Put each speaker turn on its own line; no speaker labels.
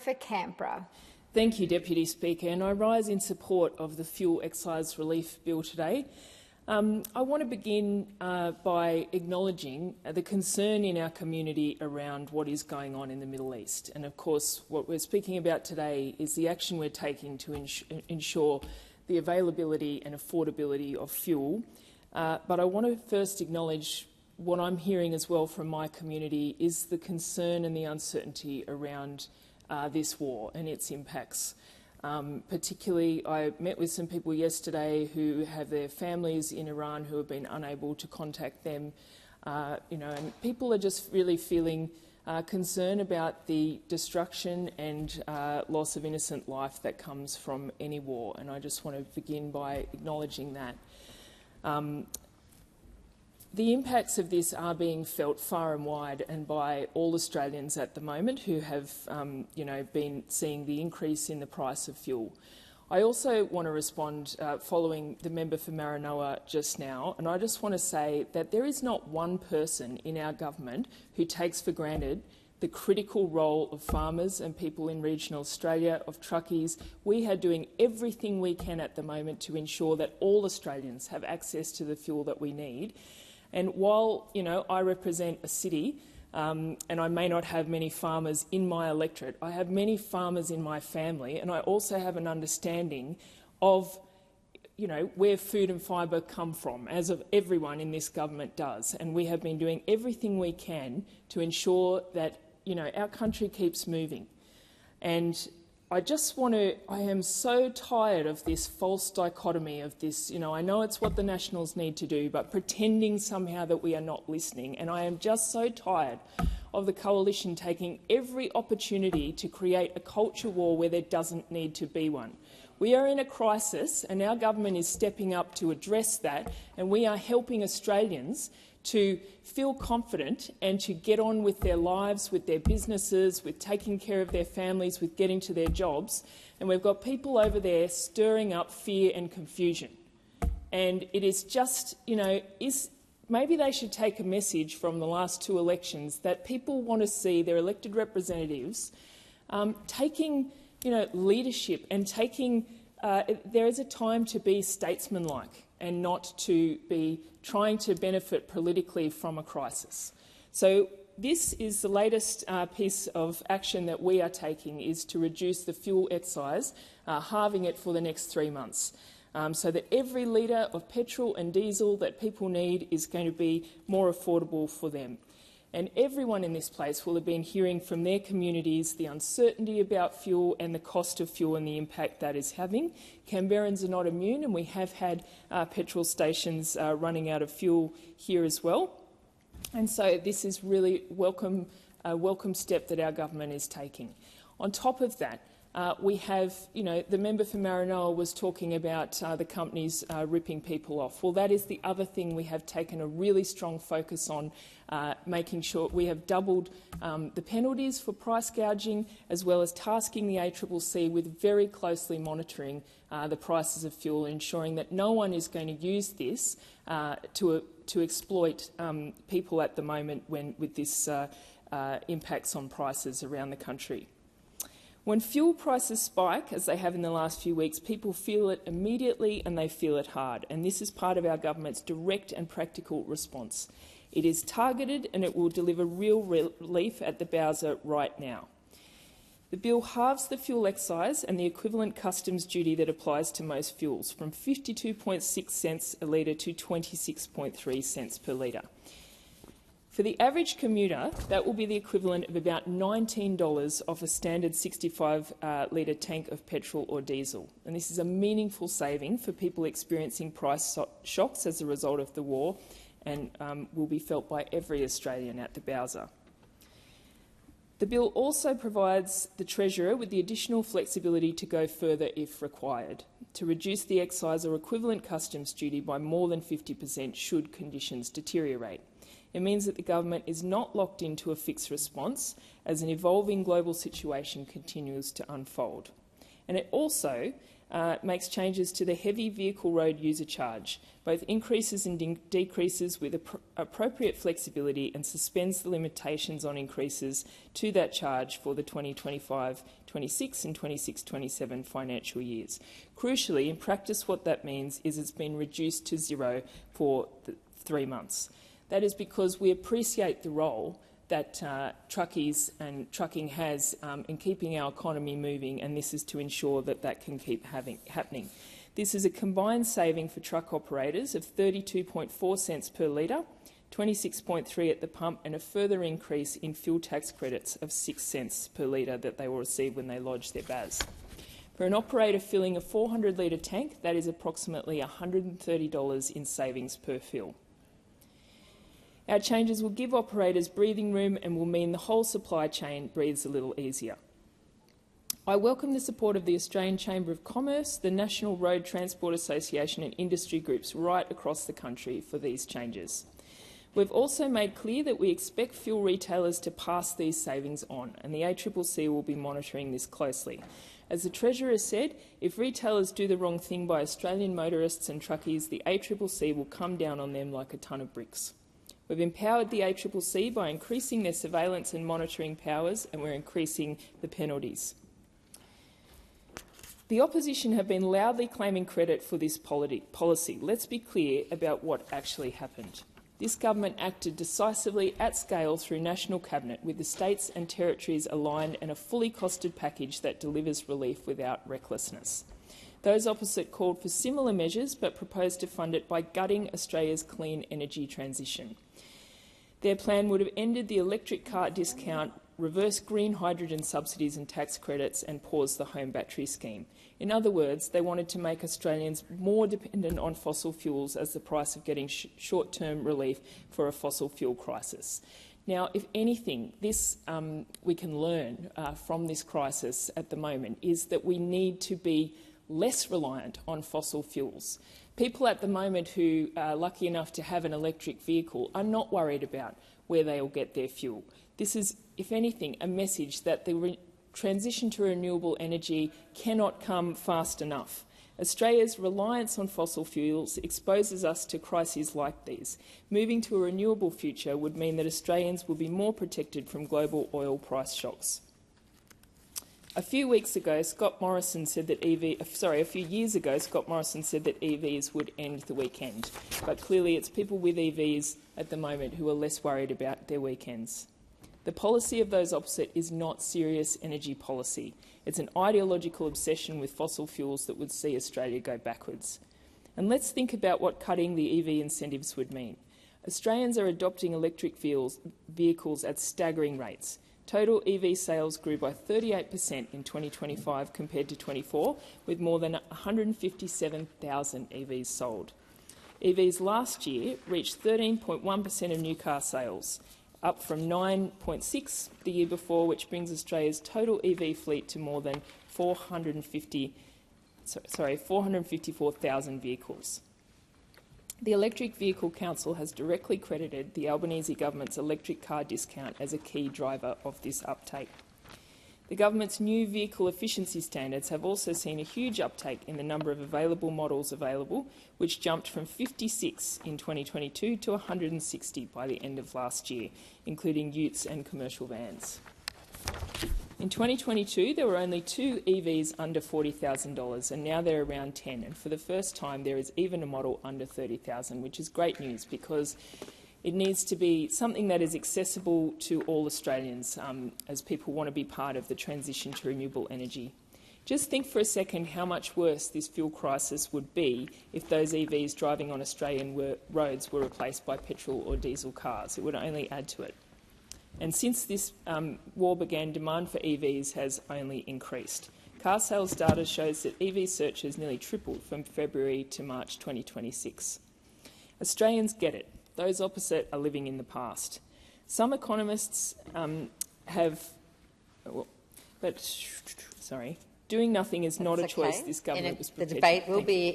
For Canberra.
Thank you, Deputy Speaker, and I rise in support of the Fuel Excise Relief Bill today. I want to begin by acknowledging the concern in our community around what is going on in the Middle East. And of course, what we're speaking about today is the action we're taking to ensure the availability and affordability of fuel. But I want to first acknowledge what I'm hearing as well from my community is the concern and the uncertainty around this war and its impacts. Particularly, I met with some people yesterday who have their families in Iran who have been unable to contact them, and people are just really feeling concern about the destruction and loss of innocent life that comes from any war, and I just want to begin by acknowledging that. The impacts of this are being felt far and wide and by all Australians at the moment who have been seeing the increase in the price of fuel. I also want to respond following the member for Maranoa just now, and I just want to say that there is not one person in our government who takes for granted the critical role of farmers and people in regional Australia, of truckies. We are doing everything we can at the moment to ensure that all Australians have access to the fuel that we need. And while I represent a city and I may not have many farmers in my electorate, I have many farmers in my family, and I also have an understanding of where food and fibre come from, as of everyone in this government does. And we have been doing everything we can to ensure that our country keeps moving. And I am so tired of this false dichotomy of this, I know it's what the Nationals need to do, but pretending somehow that we are not listening. And I am just so tired of the Coalition taking every opportunity to create a culture war where there doesn't need to be one. We are in a crisis, and our government is stepping up to address that, and we are helping Australians to feel confident and to get on with their lives, with their businesses, with taking care of their families, with getting to their jobs. And we've got people over there stirring up fear and confusion. And it is just, maybe they should take a message from the last two elections that people want to see their elected representatives taking, leadership and taking. There is a time to be statesmanlike and not to be trying to benefit politically from a crisis. So this is the latest piece of action that we are taking, is to reduce the fuel excise, halving it for the next 3 months, so that every litre of petrol and diesel that people need is going to be more affordable for them. And everyone in this place will have been hearing from their communities the uncertainty about fuel and the cost of fuel and the impact that is having. Canberrans are not immune, and we have had petrol stations running out of fuel here as well. And so this is really a welcome step that our government is taking. On top of that, we have, the member for Maranoa was talking about the companies ripping people off. Well, that is the other thing we have taken a really strong focus on, making sure we have doubled the penalties for price gouging, as well as tasking the ACCC with very closely monitoring the prices of fuel, ensuring that no one is going to use this to exploit people at the moment with this impacts on prices around the country. When fuel prices spike, as they have in the last few weeks, people feel it immediately and they feel it hard. And this is part of our government's direct and practical response. It is targeted and it will deliver real relief at the Bowser right now. The bill halves the fuel excise and the equivalent customs duty that applies to most fuels, from 52.6 cents a litre to 26.3 cents per litre. For the average commuter, that will be the equivalent of about $19 off a standard 65-litre tank of petrol or diesel. And this is a meaningful saving for people experiencing price shocks as a result of the war, and will be felt by every Australian at the Bowser. The bill also provides the Treasurer with the additional flexibility to go further if required, to reduce the excise or equivalent customs duty by more than 50% should conditions deteriorate. It means that the government is not locked into a fixed response as an evolving global situation continues to unfold. And it also makes changes to the heavy vehicle road user charge, both increases and decreases with appropriate flexibility, and suspends the limitations on increases to that charge for the 2025-26 and 26-27 financial years. Crucially, in practice, what that means is it's been reduced to zero for 3 months. That is because we appreciate the role that truckies and trucking has in keeping our economy moving, and this is to ensure that that can keep happening. This is a combined saving for truck operators of 32.4 cents per litre, 26.3 at the pump, and a further increase in fuel tax credits of 6 cents per litre that they will receive when they lodge their BAS. For an operator filling a 400-litre tank, that is approximately $130 in savings per fill. Our changes will give operators breathing room and will mean the whole supply chain breathes a little easier. I welcome the support of the Australian Chamber of Commerce, the National Road Transport Association and industry groups right across the country for these changes. We've also made clear that we expect fuel retailers to pass these savings on, and the ACCC will be monitoring this closely. As the Treasurer said, if retailers do the wrong thing by Australian motorists and truckies, the ACCC will come down on them like a ton of bricks. We've empowered the ACCC by increasing their surveillance and monitoring powers, and we're increasing the penalties. The opposition have been loudly claiming credit for this policy. Let's be clear about what actually happened. This government acted decisively at scale through National Cabinet, with the states and territories aligned, and a fully costed package that delivers relief without recklessness. Those opposite called for similar measures but proposed to fund it by gutting Australia's clean energy transition. Their plan would have ended the electric car discount, reversed green hydrogen subsidies and tax credits, and paused the home battery scheme. In other words, they wanted to make Australians more dependent on fossil fuels as the price of getting short-term relief for a fossil fuel crisis. Now, if anything, this we can learn from this crisis at the moment is that we need to be less reliant on fossil fuels. People at the moment who are lucky enough to have an electric vehicle are not worried about where they will get their fuel. This is, if anything, a message that the transition to renewable energy cannot come fast enough. Australia's reliance on fossil fuels exposes us to crises like these. Moving to a renewable future would mean that Australians will be more protected from global oil price shocks. A few years ago, Scott Morrison said that EVs would end the weekend. But clearly it's people with EVs at the moment who are less worried about their weekends. The policy of those opposite is not serious energy policy. It's an ideological obsession with fossil fuels that would see Australia go backwards. And let's think about what cutting the EV incentives would mean. Australians are adopting electric vehicles at staggering rates. Total EV sales grew by 38% in 2025 compared to 24, with more than 157,000 EVs sold. EVs last year reached 13.1% of new car sales, up from 9.6% the year before, which brings Australia's total EV fleet to more than 454,000 vehicles. The Electric Vehicle Council has directly credited the Albanese government's electric car discount as a key driver of this uptake. The government's new vehicle efficiency standards have also seen a huge uptake in the number of available models which jumped from 56 in 2022 to 160 by the end of last year, including utes and commercial vans. In 2022, there were only 2 EVs under $40,000, and now there are around 10. And for the first time, there is even a model under $30,000, which is great news because it needs to be something that is accessible to all Australians as people want to be part of the transition to renewable energy. Just think for a second how much worse this fuel crisis would be if those EVs driving on Australian roads were replaced by petrol or diesel cars. It would only add to it. And since this war began, demand for EVs has only increased. Car sales data shows that EV searches nearly tripled from February to March 2026. Australians get it. Those opposite are living in the past. Some economists doing nothing is not a choice this government was prepared to.
The debate will be